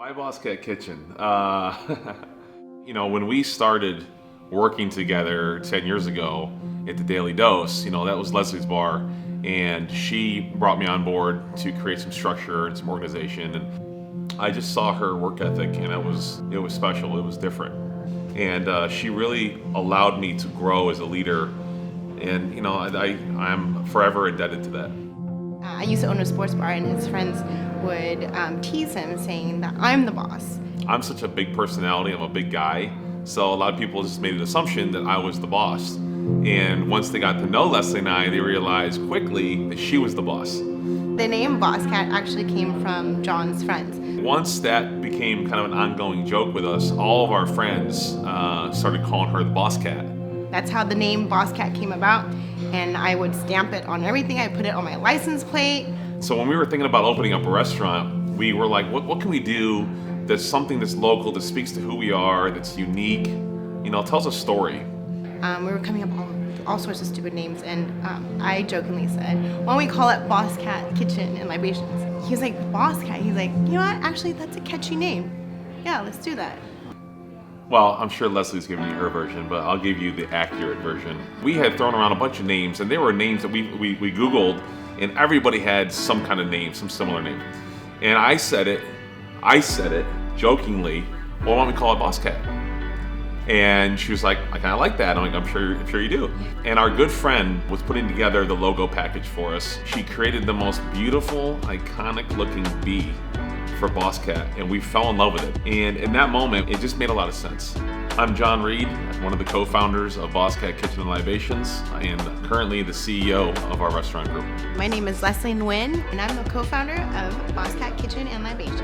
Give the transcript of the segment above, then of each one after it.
Why Bosscat Kitchen? When we started working together 10 years ago at the Daily Dose, that was Leslie's bar, and she brought me on board to create some structure and some organization, and I just saw her work ethic, and it was special, it was different, and she really allowed me to grow as a leader, and I'm forever indebted to that. I used to own a sports bar, and his friends would tease him saying that I'm the boss. I'm such a big personality, I'm a big guy, so a lot of people just made an assumption that I was the boss. And once they got to know Leslie and I, they realized quickly that she was the boss. The name Bosscat actually came from John's friends. Once that became kind of an ongoing joke with us, all of our friends started calling her the Bosscat. That's how the name Bosscat came about, and I would stamp it on everything. I put it on my license plate. So when we were thinking about opening up a restaurant, we were like, what can we do that's something that's local, that speaks to who we are, that's unique, tells a story. We were coming up with all sorts of stupid names, and I jokingly said, why don't we call it Bosscat Kitchen and Libations? He was like, Bosscat? He's like, you know what, actually that's a catchy name. Yeah, let's do that. Well, I'm sure Leslie's giving you her version, but I'll give you the accurate version. We had thrown around a bunch of names, and there were names that we Googled, and everybody had some kind of name, some similar name. And I said it jokingly, well, why don't we call it Bosscat? And she was like, I kind of like that. I'm like, I'm sure you do. And our good friend was putting together the logo package for us. She created the most beautiful, iconic looking bee for Bosscat, and we fell in love with it. And in that moment, it just made a lot of sense. I'm John Reed, one of the co-founders of Bosscat Kitchen and Libations, and currently the CEO of our restaurant group. My name is Leslie Nguyen, and I'm the co-founder of Bosscat Kitchen and Libations,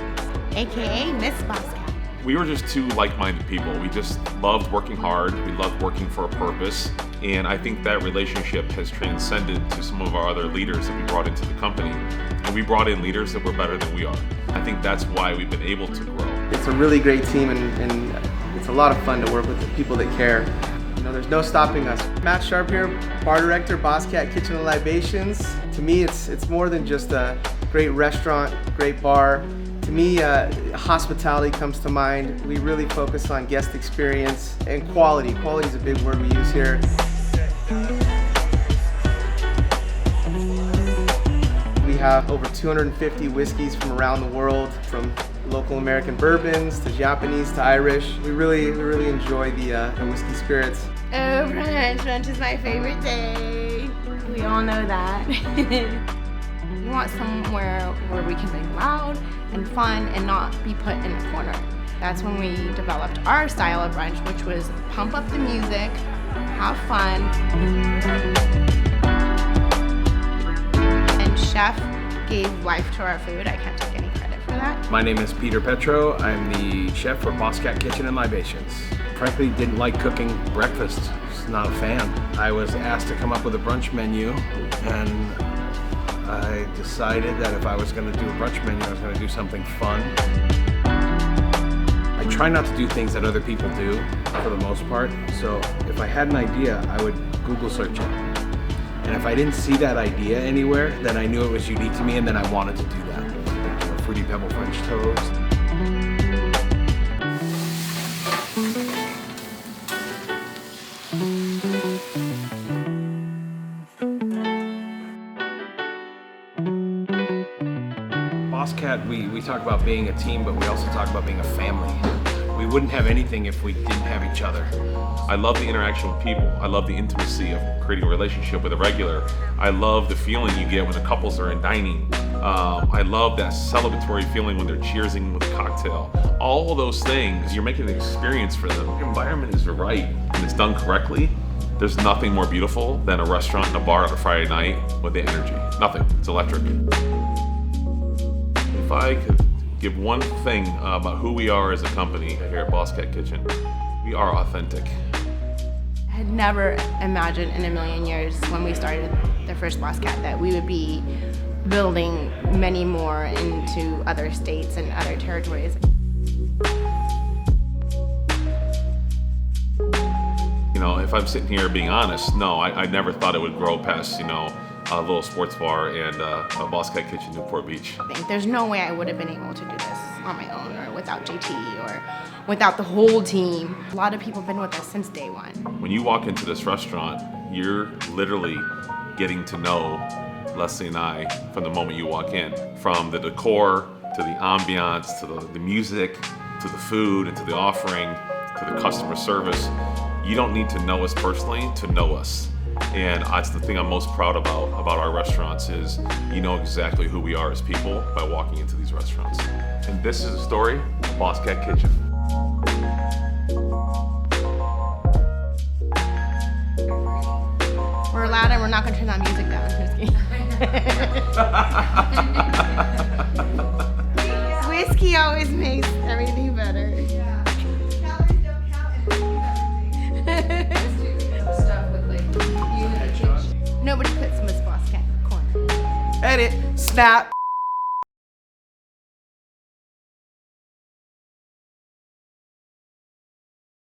aka Miss Bosscat. We were just two like-minded people. We just loved working hard. We loved working for a purpose. And I think that relationship has transcended to some of our other leaders that we brought into the company. And we brought in leaders that were better than we are. I think that's why we've been able to grow. It's a really great team, and it's a lot of fun to work with the people that care. There's no stopping us. Matt Sharp here, bar director, Bosscat Kitchen and Libations. To me, it's more than just a great restaurant, great bar. To me, hospitality comes to mind. We really focus on guest experience and quality. Quality is a big word we use here. We have over 250 whiskeys from around the world, from local American bourbons to Japanese to Irish. We really enjoy the whiskey spirits. Oh, brunch. Brunch is my favorite day. We all know that. We want somewhere where we can be loud and fun and not be put in a corner. That's when we developed our style of brunch, which was pump up the music, have fun. And chef gave life to our food. I can't take any credit for that. My name is Peter Petro. I'm the chef for Bosscat Kitchen and Libations. Frankly, didn't like cooking breakfast. Just not a fan. I was asked to come up with a brunch menu, and I decided that if I was going to do a brunch menu, I was going to do something fun. I try not to do things that other people do for the most part. So if I had an idea, I would Google search it. And if I didn't see that idea anywhere, then I knew it was unique to me, and then I wanted to do that. Fruity Pebble French toast. Bosscat, we talk about being a team, but we also talk about being a family. We wouldn't have anything if we didn't have each other. I love the interaction with people. I love the intimacy of creating a relationship with a regular. I love the feeling you get when the couples are in dining. I love that celebratory feeling when they're cheersing with a cocktail. All of those things, you're making an experience for them. The environment is right and it's done correctly. There's nothing more beautiful than a restaurant and a bar on a Friday night with the energy. Nothing. It's electric. If I could give one thing about who we are as a company here at Bosscat Kitchen, we are authentic. I had never imagined in a million years when we started the first Bosscat that we would be building many more into other states and other territories. If I'm sitting here being honest, no, I never thought it would grow past, a little sports bar and a Bosscat Kitchen in Newport Beach. I think there's no way I would have been able to do this on my own or without JT or without the whole team. A lot of people have been with us since day one. When you walk into this restaurant, you're literally getting to know Leslie and I from the moment you walk in. From the decor, to the ambiance, to the music, to the food, and to the offering, to the customer service. You don't need to know us personally to know us. And that's the thing I'm most proud about our restaurants is you know exactly who we are as people by walking into these restaurants. And this is a story of Bosscat Kitchen. We're loud and we're not gonna turn that music down. Just kidding. Whiskey always makes everything better. Yeah. Calories don't count and stuff with like you in the kitchen. Nobody puts Miss Bosscat in the corner. Edit. Snap.